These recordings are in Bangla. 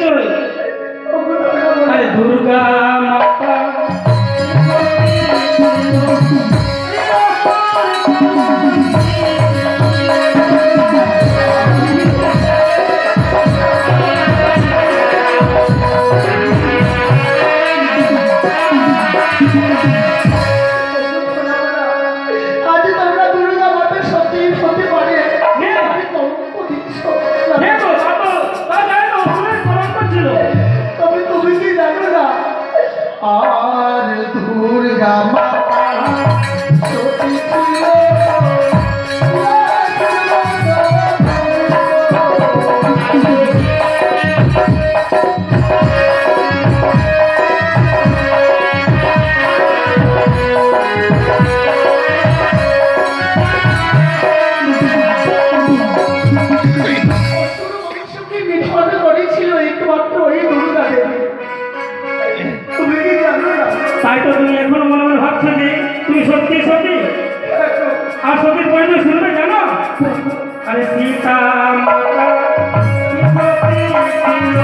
সুন্দরী। আরে দুর্গা মাতা আর দুর্গা মাতা সতী ছিল তাই তো তুমি এখনো মনে মনে ভাবছো যে তুমি সত্যি সত্যি আর সত্যি পরিচয় শুনবে জানো? আরে সীতা মাতা সতী ছিল।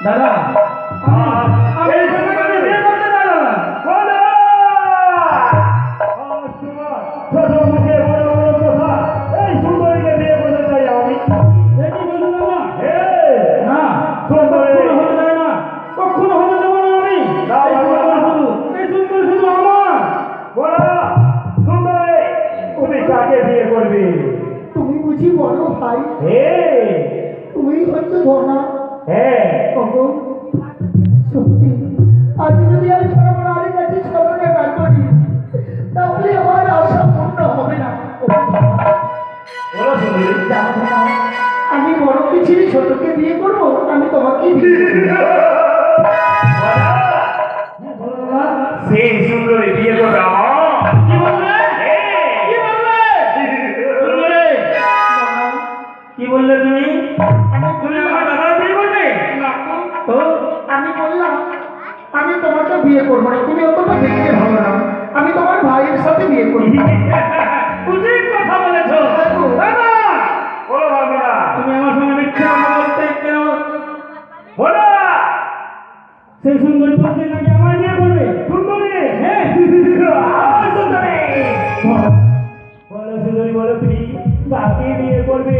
দাদা আমি এই সুন্দরীকে বিয়ে করতে চাই দাদা। বলো আজ তোমার ছোট মুখে বড় বড় কথা, এই সুন্দরীকে বিয়ে করতে চাই আমি। এ কি বলছো দাদা? হে না সুন্দরী। কখনো হতে দেয় না, কখনো হতে দেবো না আমি। না, এই সুন্দর শুধু আমার। বলো সুন্দরী, তুমি কাকে বিয়ে করবে? তুমি বুঝি বড় ভাই, হে তুমি হচ্ছে ধনা। হ্যাঁ ওগো, সত্যি আজ যদি আমি সরবরাহের কাছে স্মরণে না করি, তাহলে আমার আশা পূর্ণ হবে না। বলো সুন্দরী। জানো ধনা, আমি বড়কে ছেড়ে ছোটকে বিয়ে করবো, আমি তোমাকেই বিয়ে করবো। বলো, সেই সুন্দরী বিয়ে করবে আমার। কি বললে? কি বললে? সুন্দরী, কি বললে তুমি? তুমি আমার দাদার বিয়ে করবে? তো আমি বললাম আমি তোমাকে বিয়ে করবো না, তুমি অতটা দেখতে ভালো না, আমি তোমার ভাইয়ের সাথে বিয়ে করবো। উচিত কথা বলেছো দাদা। বলো ভাবনা। তুমি আমার সঙ্গে মিথ্যে কথা বলতে কেন? বলো সেই সুন্দরী বলছে নাকি আমার বিয়ে করবে? সুন্দরী। হ্যাঁ আয় সুন্দরী। বলো সুন্দরী, বলো তুমি কাকে বিয়ে করবে?